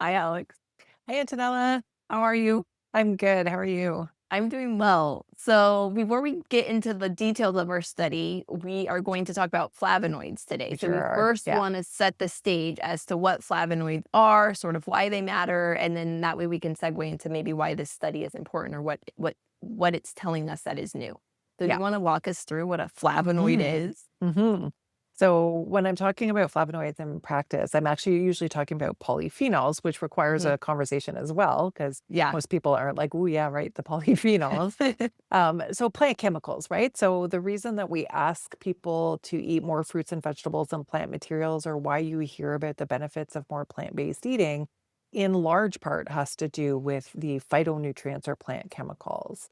Hi, Alex. Hi, Antonella. How are you? I'm good. How are you? I'm doing well. So, before we get into the details of our study, we are going to talk about flavonoids today. We So, sure we are. first Yeah. want to set the stage as to what flavonoids are, sort of why they matter, and then that way we can segue into maybe why this study is important or what it's telling us that is new. So, do Yeah. you want to walk us through what a flavonoid hmm is? hmm So when I'm talking about flavonoids in practice, I'm actually usually talking about polyphenols, which requires Mhm. a conversation as well, because Yeah. most people aren't like, oh, yeah, right, the polyphenols. So plant chemicals, right? So the reason that we ask people to eat more fruits and vegetables and plant materials, or why you hear about the benefits of more plant-based eating, in large part has to do with the phytonutrients or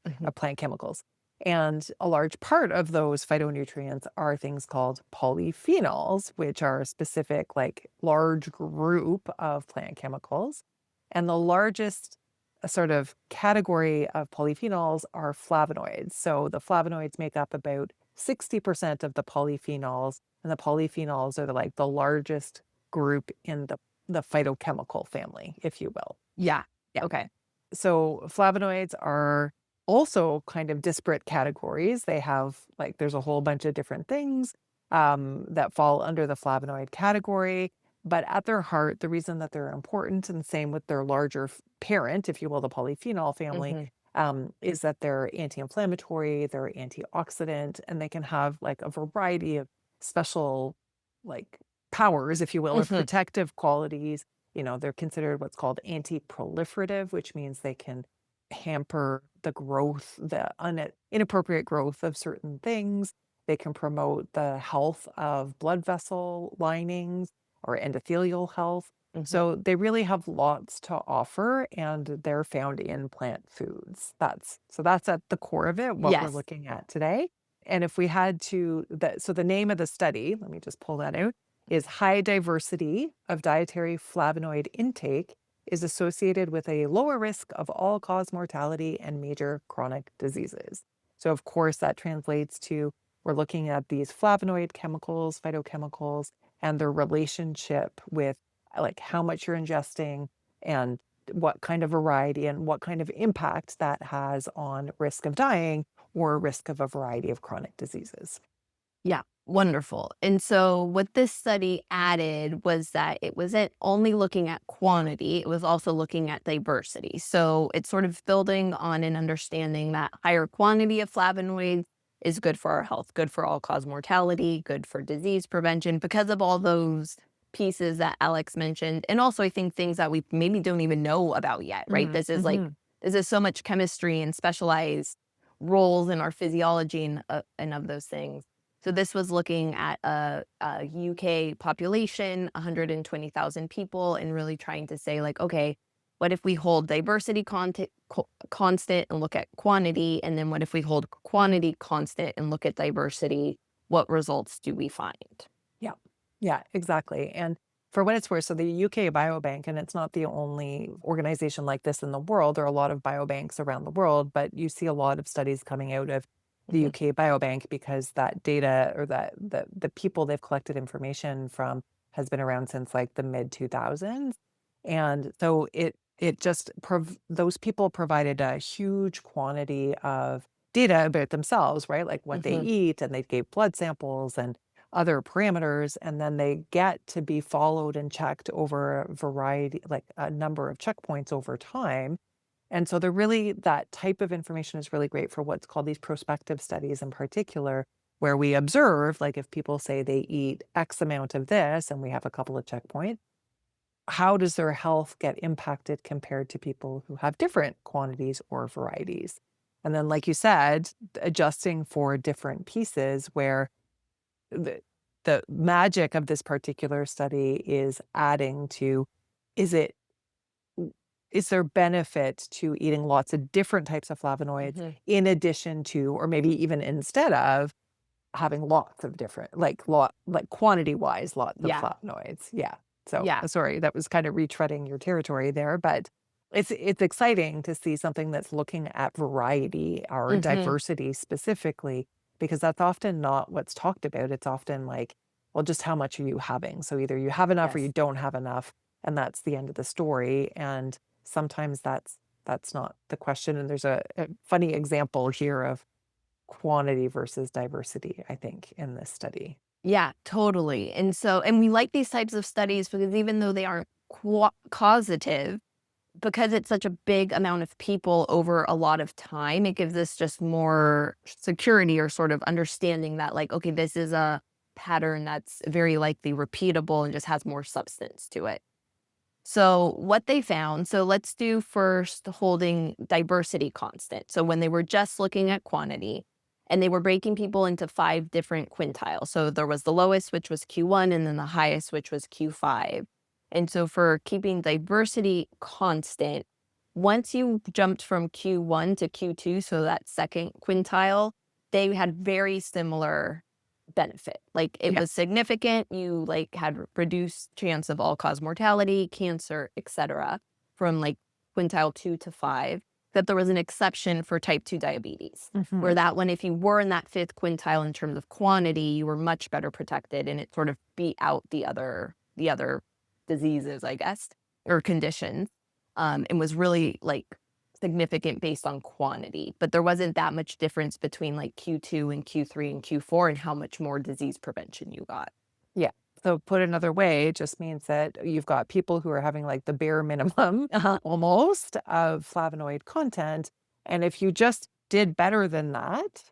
Mhm. plant chemicals. And a large part of those phytonutrients are things called polyphenols, which are a specific, like, large group of plant chemicals. And the largest sort of category of polyphenols are flavonoids. So the flavonoids make up about 60% of the polyphenols, and the polyphenols are the largest group in the phytochemical family, if you will. Yeah. Yeah. Okay. So flavonoids are also kind of disparate categories. They have there's a whole bunch of different things that fall under the flavonoid category. But at their heart, the reason that they're important, and same with their larger parent, if you will, the polyphenol family, Hmm. is that they're anti-inflammatory, they're antioxidant, and they can have like a variety of special like powers, if you will, or Hmm. protective qualities. They're considered what's called anti-proliferative, which means they can hamper the growth, inappropriate growth of certain things. They can promote the health of blood vessel linings or endothelial health. Hmm. So they really have lots to offer, and they're found in plant foods. That's at the core of it, what we're Yes. looking at today. And if we had to, so the name of the study, let me just pull that out, is high diversity of dietary flavonoid intake is associated with a lower risk of all-cause mortality and major chronic diseases. So of course that translates to we're looking at these flavonoid chemicals, phytochemicals, and their relationship with like how much you're ingesting and what kind of variety and what kind of impact that has on risk of dying or risk of a variety of chronic diseases. Yeah, wonderful. And so what this study added was that it wasn't only looking at quantity, it was also looking at diversity. So it's sort of building on an understanding that higher quantity of flavonoids is good for our health, good for all-cause mortality, good for disease prevention because of all those pieces that Alex mentioned. And also I think things that we maybe don't even know about yet, right? Mm-hmm. This is so much chemistry and specialized roles in our physiology and of those things. So this was looking at a UK population, 120,000 people, and really trying to say like, okay, what if we hold diversity constant and look at quantity? And then what if we hold quantity constant and look at diversity? What results do we find? Yeah. Yeah, exactly. And for what it's worth, so the UK Biobank, and it's not the only organization like this in the world, there are a lot of biobanks around the world, but you see a lot of studies coming out of the Mhm. UK Biobank because that data or that the people they've collected information from has been around since like the mid 2000s. And so it just those people provided a huge quantity of data about themselves, right? Like what they Mhm. eat, and they gave blood samples and other parameters, and then they get to be followed and checked over a variety, like a number of checkpoints over time. And so they're really, that type of information is really great for what's called these prospective studies in particular, where we observe, like if people say they eat X amount of this and we have a couple of checkpoints, how does their health get impacted compared to people who have different quantities or varieties? And then, like you said, adjusting for different pieces where the the magic of this particular study is adding to, is it is there benefit to eating lots of different types of flavonoids Mhm. in addition to, or maybe even instead of, having lots of different, like quantity wise, lots of Yeah. flavonoids. Yeah. So Yeah. sorry, that was kind of retreading your territory there, but it's exciting to see something that's looking at variety or Mhm. diversity specifically, because that's often not what's talked about. It's often like, well, just how much are you having? So either you have enough or you Yes. don't have enough. and that's the end of the story. And sometimes that's not the question. And there's a funny example here of quantity versus diversity, I think, in this study. Yeah, totally. And we like these types of studies because even though they aren't causative, because it's such a big amount of people over a lot of time, it gives us just more security or sort of understanding that, like, okay, this is a pattern that's very likely repeatable and just has more substance to it. So, what they found, so let's do first holding diversity constant. So, when they were just looking at quantity and they were breaking people into 5 different quintiles. So, there was the lowest, which was Q1, and then the highest, which was Q5. And so, for keeping diversity constant, once you jumped from Q1 to Q2, so that second quintile, they had very similar benefit. Like, it Yeah. was significant, you, like, had reduced chance of all-cause mortality, cancer, etcetera, from, like, quintile 2 to 5, that there was an exception for type 2 diabetes, where Hmm. that one, if you were in that 5th quintile in terms of quantity, you were much better protected, and it sort of beat out the other diseases, I guess, or conditions, and was really, like, significant based on quantity, but there wasn't that much difference between, like, Q2 and Q3 and Q4 and how much more disease prevention you got. Yeah. So put another way, it just means that you've got people who are having like the bare minimum Uh-huh. almost of flavonoid content. And if you just did better than that,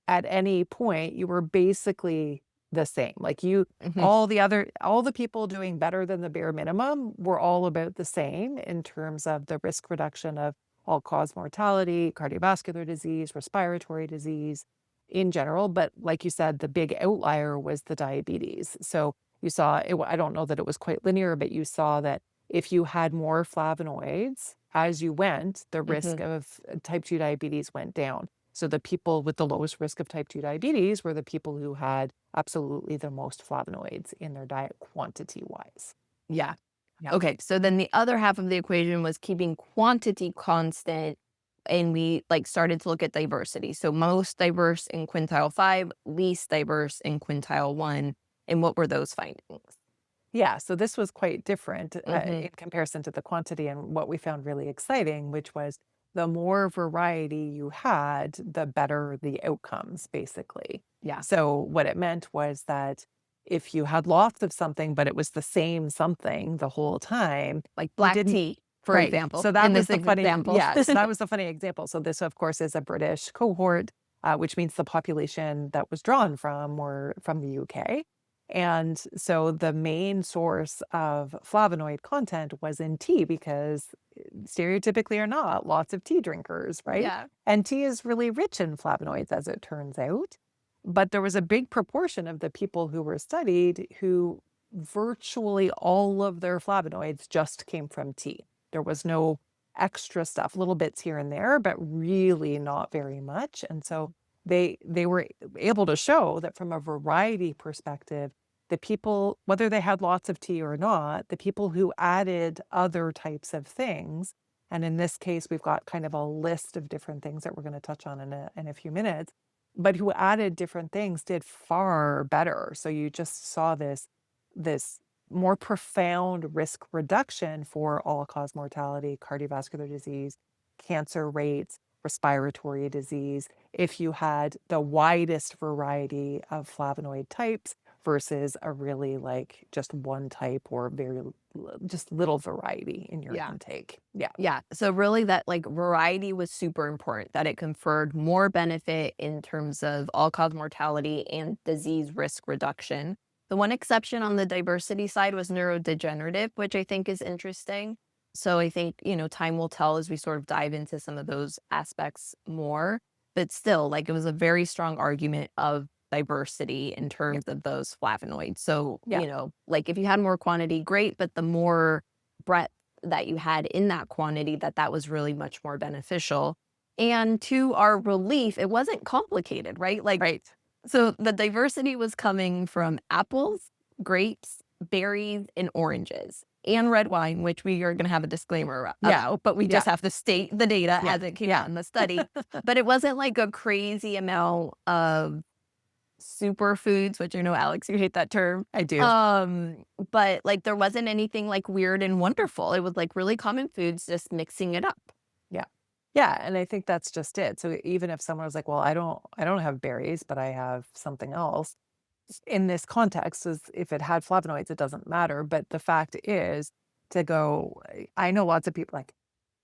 at any point, you were basically the same. Like you, Mhm. all the people doing better than the bare minimum were all about the same in terms of the risk reduction of all cause mortality, cardiovascular disease, respiratory disease in general. But like you said, the big outlier was the diabetes. So you saw it, I don't know that it was quite linear, but you saw that if you had more flavonoids as you went, the risk Mhm. of type 2 diabetes went down. So the people with the lowest risk of type 2 diabetes were the people who had absolutely the most flavonoids in their diet quantity wise. Yeah. Yeah. Okay, so then the other half of the equation was keeping quantity constant, and we, like, started to look at diversity. So most diverse in quintile 5, least diverse in quintile 1, and what were those findings? Yeah, so this was quite different Mhm. in comparison to the quantity and what we found really exciting, which was the more variety you had, the better the outcomes, basically. Yeah. So what it meant was that if you had lots of something, but it was the same something the whole time, Like you black didn't. tea, for Right. example, So that in was this the funny, example. yeah. So that was the funny example. So this, of course, is a British cohort, which means the population that was drawn from were from the UK. And so the main source of flavonoid content was in tea because stereotypically or not, lots of tea drinkers, right? Yeah. And tea is really rich in flavonoids, as it turns out. But there was a big proportion of the people who were studied who virtually all of their flavonoids just came from tea. There was no extra stuff, little bits here and there, but really not very much. And so they were able to show that from a variety perspective, the people, whether they had lots of tea or not, the people who added other types of things, and in this case, we've got kind of a list of different things that we're going to touch on in a few minutes, but who added different things did far better. So you just saw this more profound risk reduction for all-cause mortality, cardiovascular disease, cancer rates, respiratory disease, if you had the widest variety of flavonoid types versus a really like just one type or just little variety in your Yeah. intake. Yeah. Yeah. So really that, like, variety was super important, that it conferred more benefit in terms of all-cause mortality and disease risk reduction. The one exception on the diversity side was neurodegenerative, which I think is interesting. So I think, time will tell as we sort of dive into some of those aspects more. But still, like, it was a very strong argument of diversity in Yeah. terms of those flavonoids. So, Yeah. like, if you had more quantity, great, but the more breadth that you had in that quantity, that was really much more beneficial. And to our relief, it wasn't complicated, right? Like, Right. so the diversity was coming from apples, grapes, berries, and oranges, and red wine, which we are going to have a disclaimer Yeah. about, but we Yeah. just have to state the data Yeah. as it came out Yeah. in the study. But it wasn't like a crazy amount of superfoods, which I know, Alex, you hate that term. I do. Um, but, like, there wasn't anything, like, weird and wonderful. It was, like, really common foods, just mixing it up. Yeah. Yeah, and I think that's just it. So even if someone was like, "Well, I don't have berries, but I have something else." In this context, is if it had flavonoids, it doesn't matter, but the fact is to go I know lots of people like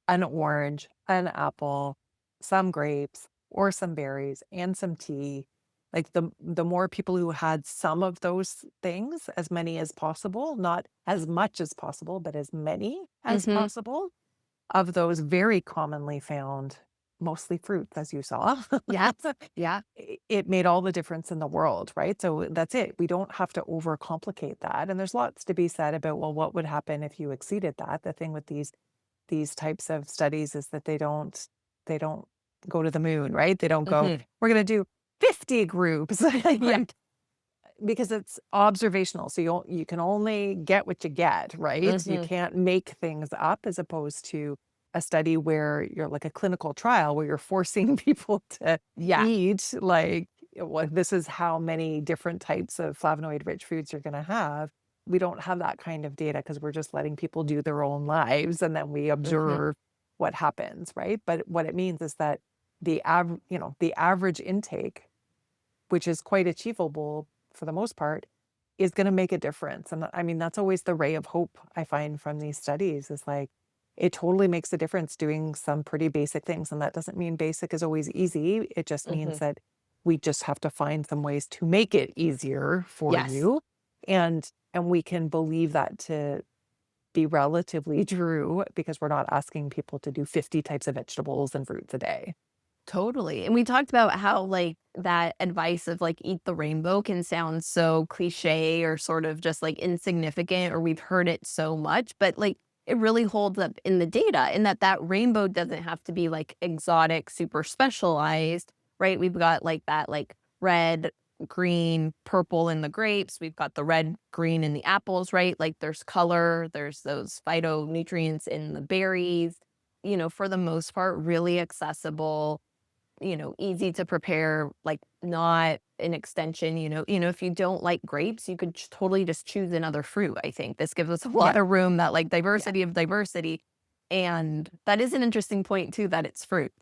an orange, an apple, some grapes, or some berries, and some tea. Like the more people who had some of those things, as many as possible, not as much as possible, but as many as Mhm. possible of those very commonly found, mostly fruits, as you saw. Yes. Yeah. It made all the difference in the world, right? So that's it. We don't have to overcomplicate that. And there's lots to be said about, well, what would happen if you exceeded that? The thing with these types of studies is that they don't go to the moon, right? They don't go, Mhm. we're going to do 50 groups. Yeah. Like, because it's observational. So you can only get what you get, right? You Mhm. can't make things up as opposed to a study where you're like a clinical trial where you're forcing people to Yeah. eat like what this is how many different types of flavonoid rich foods you're going to have. We don't have that kind of data because we're just letting people do their own lives and then we Mhm. observe what happens, right? But what it means is that the average intake, which is quite achievable for the most part, is gonna make a difference, and I mean, that's always the ray of hope I find from these studies is, like, it totally makes a difference doing some pretty basic things, and that doesn't mean basic is always easy, it just means Mhm. that we just have to find some ways to make it easier for Yes. you, and we can believe that to be relatively true because we're not asking people to do 50 types of vegetables and fruits a day. Totally. And we talked about how, like, that advice of, like, eat the rainbow can sound so cliche or sort of just, like, insignificant, or we've heard it so much, but, like, it really holds up in the data in that that rainbow doesn't have to be, like, exotic, super specialized, right? We've got, like, that, like, red, green, purple in the grapes. We've got the red, green in the apples, right? Like, there's color, there's those phytonutrients in the berries, for the most part, really accessible, easy to prepare, like, not an extension, if you don't like grapes, you could totally just choose another fruit, I think. This gives us a lot Yeah, of room, that, like, yeah, diversity of diversity, and that is an interesting point too, that it's fruit,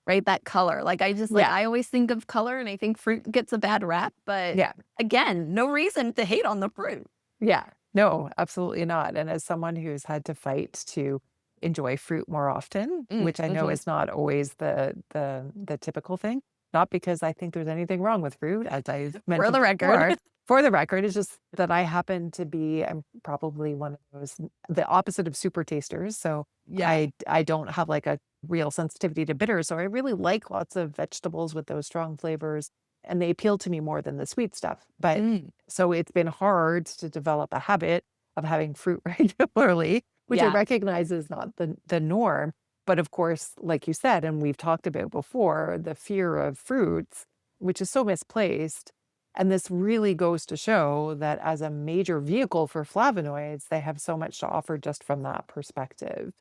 right? That color, like, yeah, I always think of color, and I think fruit gets a bad rap, but yeah. again, no reason to hate on the fruit. Yeah. No, absolutely not, and as someone who's had to fight to enjoy fruit more often, which I know Mhm. is not always the typical thing, not because I think there's anything wrong with fruit, as I've For mentioned the record. before. For the record, it's just that I happen to be I'm probably one of those the opposite of super tasters, so Yeah. I don't have, like, a real sensitivity to bitters, so I really like lots of vegetables with those strong flavors, and they appeal to me more than the sweet stuff, but Mm. so it's been hard to develop a habit of having fruit regularly, which I Yeah. recognize is not the norm. But of course, like you said, and we've talked about before, the fear of fruits, which is so misplaced. And this really goes to show that as a major vehicle for flavonoids, they have so much to offer just from that perspective.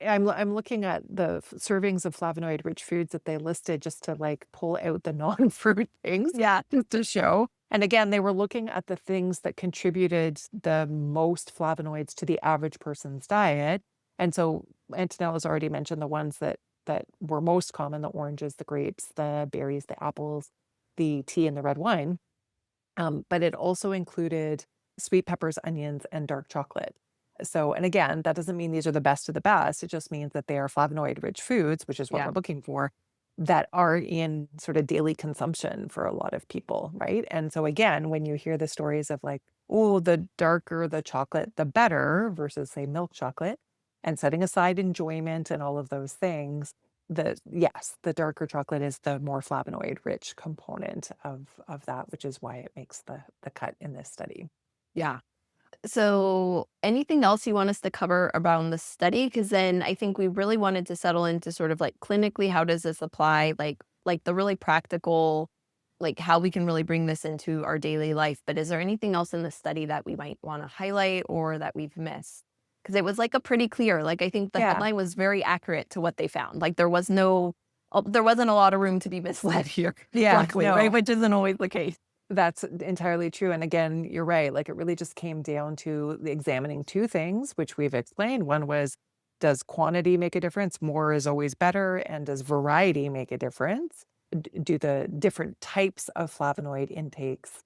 I'm looking at the servings of flavonoid-rich foods that they listed just to, like, pull out the non-fruit things Yeah. just to show. And again, they were looking at the things that contributed the most flavonoids to the average person's diet. And so Antonella's already mentioned the ones that were most common, the oranges, the grapes, the berries, the apples, the tea, and the red wine. But it also included sweet peppers, onions, and dark chocolate. So, and again, that doesn't mean these are the best of the best. It just means that they are flavonoid rich foods, which is what Yeah. we're looking for, that are in sort of daily consumption for a lot of people, right? And so, again, when you hear the stories of like, oh, the darker the chocolate, the better versus, say, milk chocolate, and setting aside enjoyment and all of those things, yes, the darker chocolate is the more flavonoid-rich component of that, which is why it makes the cut in this study. Yeah. So, anything else you want us to cover around the study? Because then I think we really wanted to settle into sort of, like, clinically, how does this apply? Like the really practical, like, how we can really bring this into our daily life. But is there anything else in the study that we might want to highlight or that we've missed? Because it was, like, a pretty clear, like, I think the Yeah, headline was very accurate to what they found. Like, there was no there wasn't a lot of room to be misled here, Yeah, luckily, right? no. Which isn't always the case. That's entirely true, and again, you're right, like, it really just came down to the examining 2 things, which we've explained. One was, does quantity make a difference? More is always better, and does variety make a difference? Do the different types of flavonoid intakes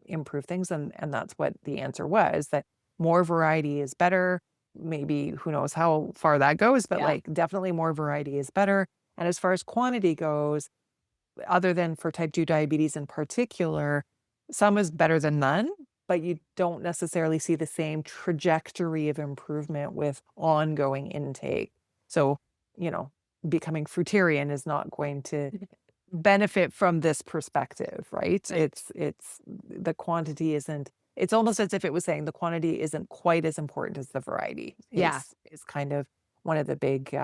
improve things? And that's what the answer was, that more variety is better. Maybe who knows how far that goes, but, Yeah. like, definitely more variety is better, and as far as quantity goes, other than for type 2 diabetes in particular, some is better than none, but you don't necessarily see the same trajectory of improvement with ongoing intake. So, you know, becoming fruitarian is not going to benefit from this perspective, right? Right. It's the quantity isn't, it's almost as if it was saying the quantity isn't quite as important as the variety Yeah. is kind of one of the big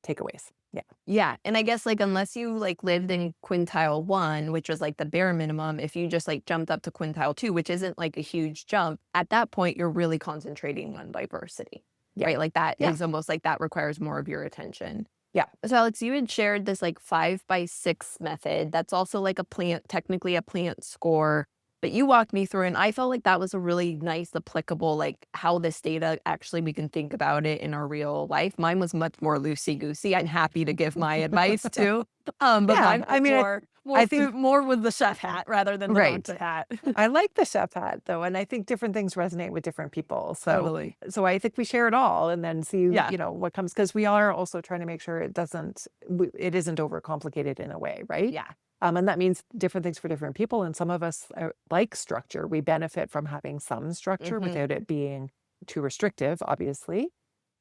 takeaways. Yeah. Yeah, and I guess, like, unless you, like, lived in quintile 1, which was, like, the bare minimum, if you just, like, jumped up to quintile 2, which isn't, like, a huge jump, at that point, you're really concentrating on diversity, Yeah. right? Like, that Yeah. is almost like that requires more of your attention. Yeah. So, Alex, you had shared this, like, 5 by 6 method. That's also, like, a plant technically a plant score, but you walked me through, and I felt like that was a really nice applicable, like, how this data actually we can think about it in our real life. Mine was much more loosey-goosey. I'm happy to give my advice too, but Yeah, mine I was mean, more I think food more with the chef hat rather than the right. doctor hat. I like the chef hat though, and I think different things resonate with different people. So Totally. so I think we share it all and then see, Yeah, you know, what comes, because we are also trying to make sure it isn't overcomplicated in a way, right? yeah. And that means different things for different people. And some of us like structure. We benefit from having some structure Mhm. without it being too restrictive, obviously.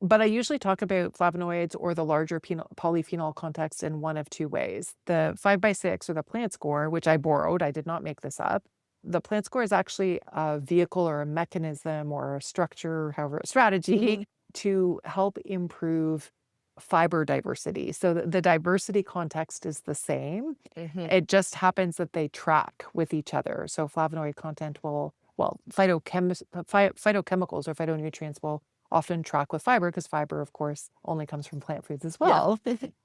But I usually talk about flavonoids or the larger polyphenol context in one of 2 ways. The 5 by 6 or the plant score, which I borrowed, I did not make this up. The plant score is actually a vehicle or a mechanism or a structure, however, a strategy Mhm. to help improve fiber diversity. So the diversity context is the same. Mhm. It just happens that they track with each other. So flavonoid content will, well, phytochemicals or phytonutrients will often track with fiber, because fiber, of course, only comes from plant foods as Yeah.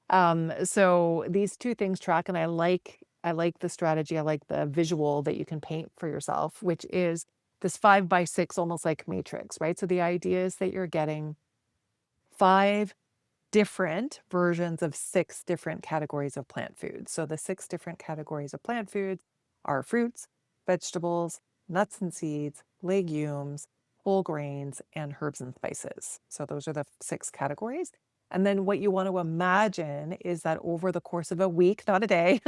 well. So these 2 things track, and I like the strategy. I like the visual that you can paint for yourself, which is this 5 by 6, almost like matrix, right? So the idea is that you're getting 5 different versions of 6 different categories of plant foods. So the 6 different categories of plant foods are fruits, vegetables, nuts and seeds, legumes, whole grains, and herbs and spices. So those are the 6 categories. And then what you want to imagine is that over the course of a week, not a day,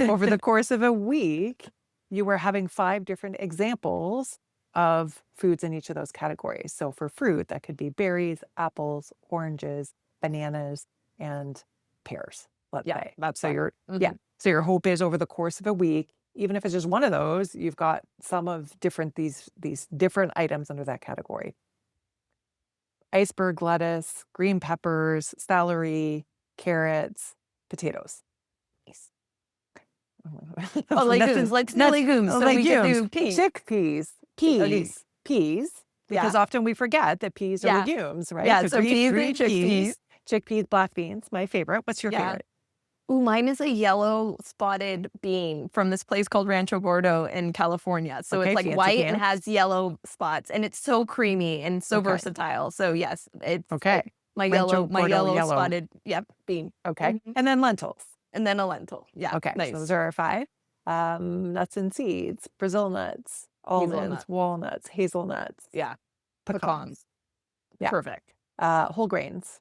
over the course of a week, you were having 5 different examples of foods in each of those categories. So for fruit, that could be berries, apples, oranges, bananas, and pears, let's Yeah, say. that's So fun. yeah. Mhm. So your hope is over the course of a week, even if it's just one of those, you've got some of these different items under that category. Iceberg lettuce, green peppers, celery, carrots, potatoes. Nice. Oh, Nuts legumes. and Let's do nuts, legumes so we can legumes, do peas. chickpeas, Okay. peas, Yeah. because often we forget that peas are Yeah. legumes, right? Yeah, So so peas and green chickpeas. peas, chickpeas, black beans, my favorite. What's your Yeah. favorite? Ooh, mine is a yellow spotted bean from this place called Rancho Gordo in California. So it's Okay, like fancy white and pants. has yellow spots, and it's so creamy and so Okay, versatile. So yes, okay. it's my Rancho my Gordo yellow yellow. spotted, yep, bean. Okay, Mhm. and then lentils. And then a lentil. Yeah, Okay, so those nice. are our 5. Nuts and seeds, Brazil nuts, almonds, Hazelnut. walnuts, hazelnuts, Yeah, pecans. pecans. Yeah. Perfect. Whole grains,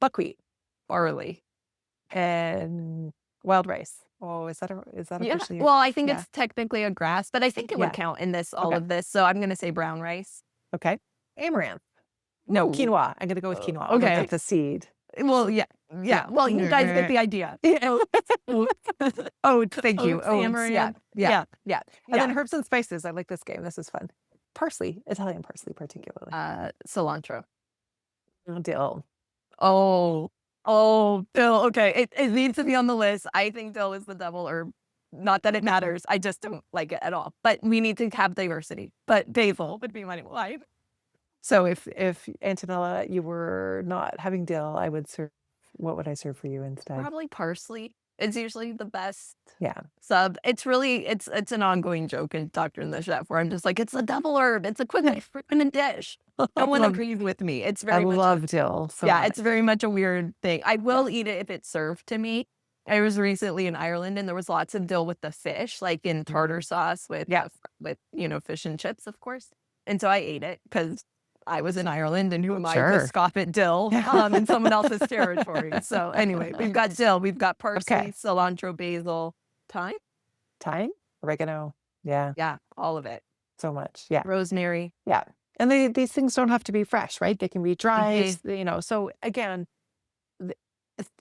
buckwheat, Barley. and wild rice. Oh, is that Yeah, officially? well, I think Yeah, it's technically a grass, but I think it would yeah. count in this all Okay, of this, so I'm gonna say brown rice. okay. Amaranth. No, Ooh, quinoa. I'm gonna go with quinoa, although okay. that's a seed. Well, yeah, yeah. Yeah. Well, you guys get the idea. Oats. Oh, thank you. Oats, Oats. Yeah, amaranth. yeah, Yeah, yeah. And yeah. then herbs and spices. I like this game. This is fun. Parsley, Italian parsley, particularly. Cilantro. Dill. Oh, oh, dill. Okay, it needs to be on the list. I think dill is the devil herb. Not that it matters. I just don't like it at all. But we need to have diversity. But basil would be my wife. So if Antonella, you were not having dill, I would serve What would I serve for you instead? Probably parsley. It's usually the best Yeah. sub. It's really it's an ongoing joke in Doctor and the Chef where I'm just like, "It's a double herb. It's a quick way for in a dish." No I one love agrees with me. It's I very much a love dill so yeah, it's much. very much a weird thing. I Yeah. will eat it if it's served to me. I was recently in Ireland and there was lots of dill with the fish, like in tartar Mm. sauce with Yeah. fish and chips, of course. And so I ate it because I was in Ireland and who am I to Sure. scoff at dill in someone else's territory? So anyway, we've got dill, we've got parsley, Okay. cilantro, basil, thyme. Thyme? Oregano. Yeah, Yeah, all of it. so much. Yeah. Rosemary. Yeah. And these things don't have to be fresh, right? They can be dried, Mhm. so again, the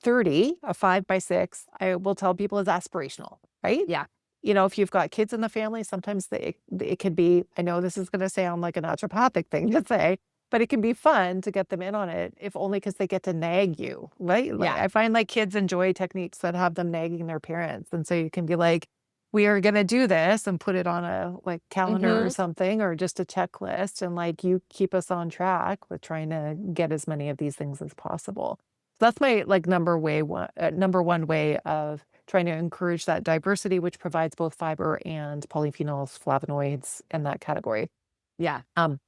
30, a 5 by 6, I will tell people is aspirational, right? Yeah. If you've got kids in the family, sometimes it could be, I know this is gonna sound like a naturopathic thing to say, but it can be fun to get them in on it, if only because they get to nag you, right? Like, Yeah. I find, like, kids enjoy techniques that have them nagging their parents, and so you can be like, "We are gonna do this," and put it on a, like, calendar or Mhm. something, or just a checklist, and, like, you keep us on track with trying to get as many of these things as possible. So that's my, like, number one way of trying to encourage that diversity, which provides both fiber and polyphenols, flavonoids, in that category. Yeah. Um,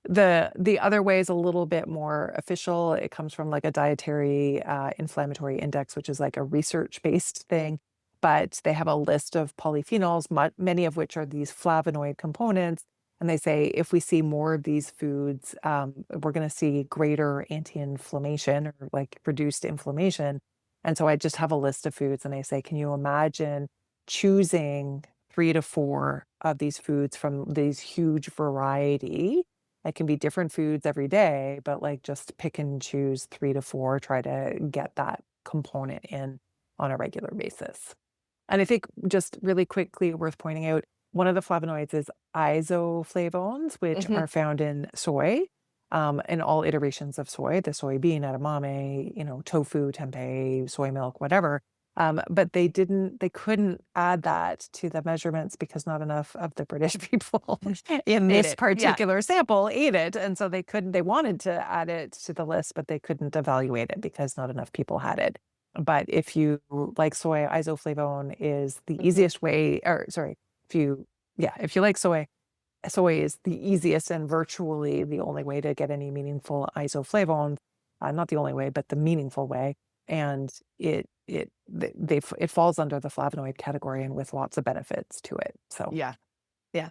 the other way is a little bit more official. It comes from, like, a dietary, inflammatory index, which is like a research-based thing, but they have a list of polyphenols, many of which are these flavonoid components, and they say if we see more of these foods, we're gonna see greater anti-inflammation, or, like, reduced inflammation, and so I just have a list of foods, and I say, "Can you imagine choosing 3 to 4 of these foods from these huge variety?" It can be different foods every day, but, like, just pick and choose 3 to 4, try to get that component in on a regular basis. And I think, just really quickly worth pointing out, one of the flavonoids is isoflavones, which Mhm. are found in soy, in all iterations of soy, the soybean, edamame, tofu, tempeh, soy milk, whatever. But they couldn't add that to the measurements because not enough of the British people in Ate this it. Yeah. particular sample ate it. And so they wanted to add it to the list, but they couldn't evaluate it because not enough people had it. But if you like soy, isoflavone is the Mhm. easiest way, or sorry, if you like soy, soy is the easiest and virtually the only way to get any meaningful isoflavones. Not the only way, but the meaningful way. And it falls under the flavonoid category and with lots of benefits to it. So Yeah. Yeah.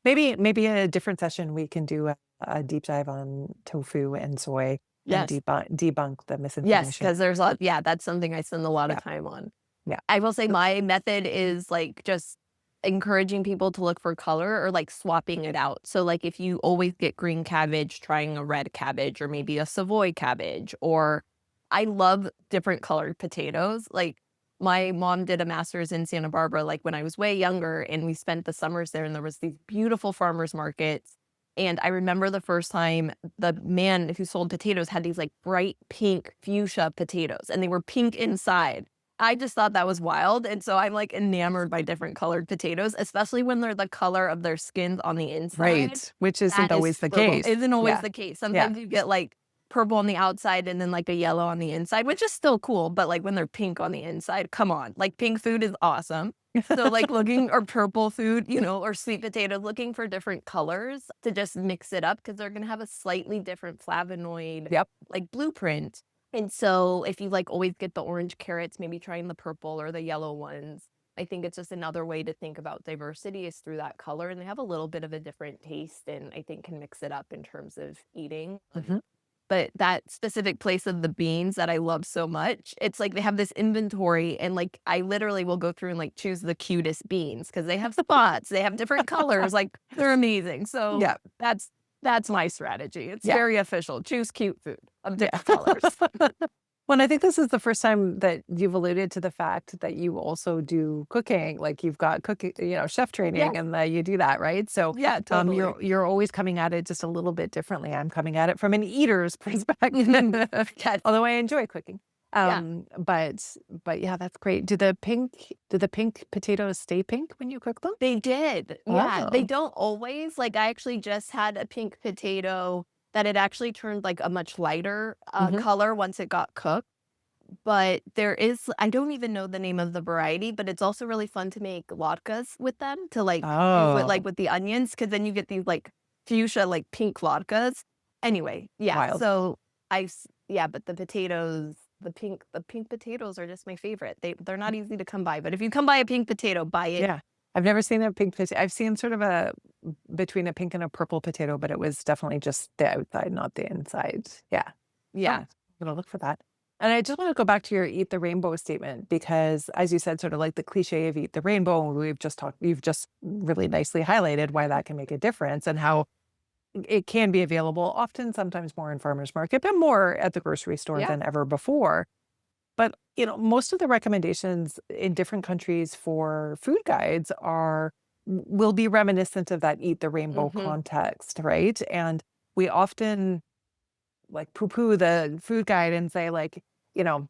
maybe a different session we can do a deep dive on tofu and soy and Yes. debunk the Yes, misinformation. because there's a yeah, that's something I spend a lot of Yeah. time on. Yeah. I will say So my method is, like, just encouraging people to look for color or, like, swapping it out. So, like, if you always get green cabbage, trying a red cabbage or maybe a Savoy cabbage, or I love different colored potatoes. Like, my mom did a master's in Santa Barbara, like, when I was way younger, and we spent the summers there, and there was these beautiful farmers markets, and I remember the first time the man who sold potatoes had these, like, bright pink fuchsia potatoes, and they were pink inside. I just thought that was wild, and so I'm, like, enamored by different colored potatoes, especially when they're the color of their skins on the inside. right, which isn't That is always the super cool. case. Isn't always Yeah. the case. Yeah. Sometimes you get, like, purple on the outside and then, like, a yellow on the inside, which is still cool, but, like, when they're pink on the inside, come on. Like, pink food is awesome. So, like, looking or purple food, or sweet potatoes, looking for different colors to just mix it up because 'cause they're gonna have a slightly different flavonoid, Yep. like, blueprint. And so if you, like, always get the orange carrots, maybe trying the purple or the yellow ones. I think it's just another way to think about diversity is through that color, and they have a little bit of a different taste and I think can mix it up in terms of eating. Mhm. But that specific place of the beans that I love so much, it's like they have this inventory and, like, I literally will go through and, like, choose the cutest beans because they have spots, they have different colors, like, they're amazing. So Yeah. that's my strategy. It's Yeah. very official. Choose cute food of Yeah. different colors. Well, and I think this is the first time that you've alluded to the fact that you also do cooking, like, you've got cooking, chef Yeah. training, and that you do that, right? So, Yeah, totally. you're always coming at it just a little bit differently. I'm coming at it from an eater's Mhm. perspective, Yes. although I enjoy cooking. Yeah. But yeah, that's great. Do the pink potatoes stay pink when you cook them? They did. Yeah, they Oh. don't always. Like, I actually just had a pink potato that it actually turned, like, a much lighter, Mhm. color once it got cooked. but there is I don't even know the name of the variety, but it's also really fun to make latkes with them to, like, do it, like, Oh, with the onions, because then you get these, like, fuchsia, like, pink latkes. Anyway, yeah, wild. so yeah, but the pink potatoes are just my favorite. They're not easy to come by, but if you come by a pink potato, buy it. Yeah. I've never seen a pink potato. I've seen sort of a between a pink and a purple potato, but it was definitely just the outside, not the inside. Yeah. Oh, Yeah. I'm gonna look for that. And I just want to go back to your eat the rainbow statement because as you said, sort of like the cliche of eat the rainbow, you've just really nicely highlighted why that can make a difference and how it can be available often, sometimes more in farmers market, but more at the grocery store Yeah. than ever before. But, most of the recommendations in different countries for food guides will be reminiscent of that eat the rainbow Mhm. context, right? And we often like poo-poo the food guide and say like, you know,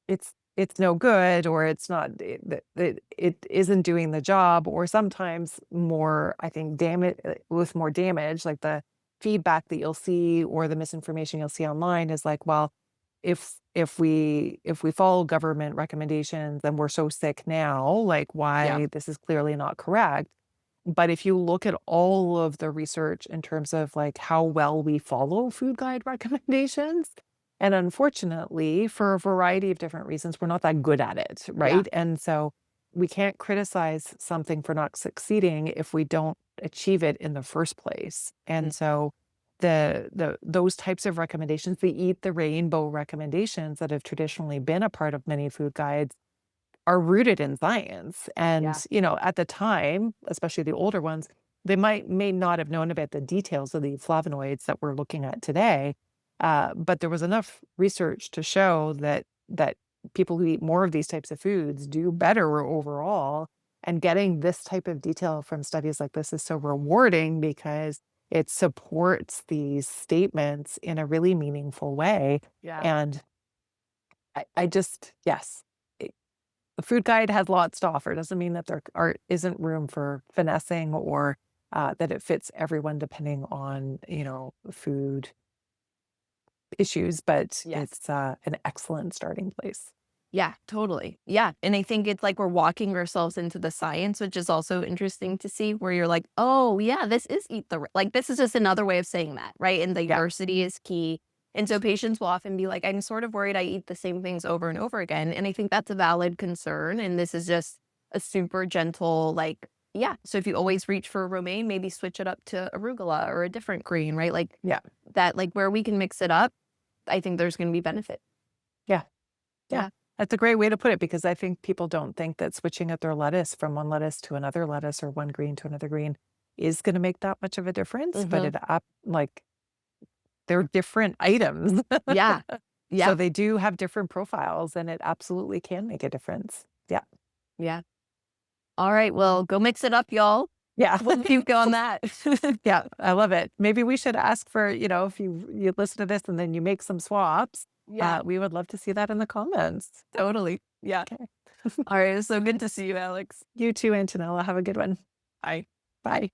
it's no good or it's not it isn't doing the job or sometimes more I think damage with more damage like the feedback that you'll see or the misinformation you'll see online is like well if we follow government recommendations then we're so sick now like Yeah. why this is clearly not correct but if you look at all of the research in terms of like how well we follow food guide recommendations, and unfortunately, for a variety of different reasons, we're not that good at it, Yeah. right? And so we can't criticize something for not succeeding if we don't achieve it in the first place. Mhm. And so the those types of recommendations, the eat the rainbow recommendations that have traditionally been a part of many food guides are rooted in science. Yeah. And, at the time, especially the older ones, they may not have known about the details of the flavonoids that we're looking at today. But there was enough research to show that people who eat more of these types of foods do better overall. And getting this type of detail from studies like this is so rewarding because it supports these statements in a really meaningful way. Yeah. And I just, yes, the food guide has lots to offer. Doesn't mean that there isn't room for finessing or that it fits everyone depending on, food issues, but Yes. it's an excellent starting place. Yeah, totally. Yeah, and I think it's like we're walking ourselves into the science, which is also interesting to see where you're like, "Oh, yeah, this is eat the like, this is just another way of saying that, right?" And Yeah. diversity is key. And so patients will often be like, "I'm sort of worried I eat the same things over and over again." And I think that's a valid concern, and this is just a super gentle, like, yeah, so if you always reach for romaine, maybe switch it up to arugula or a different green, right? Like, Yeah. that like, where we can mix it up, I think there's gonna be benefit. Yeah. Yeah. Yeah. That's a great way to put it because I think people don't think that switching out their lettuce from one lettuce to another lettuce or one green to another green is going to make that much of a difference, but Mhm. like they're different items. Yeah. So Yeah. they do have different profiles and it absolutely can make a difference. Yeah. Yeah. All right, well, go mix it up, y'all. Yeah. We'll keep going that. Yeah, I love it. Maybe we should ask for, if you listen to this and then you make some swaps, Yeah, we would love to see that in the comments. totally. Yeah. Okay. All right, it's so good to see you, Alex. You too, Antonella. Have a good one. Bye. Bye.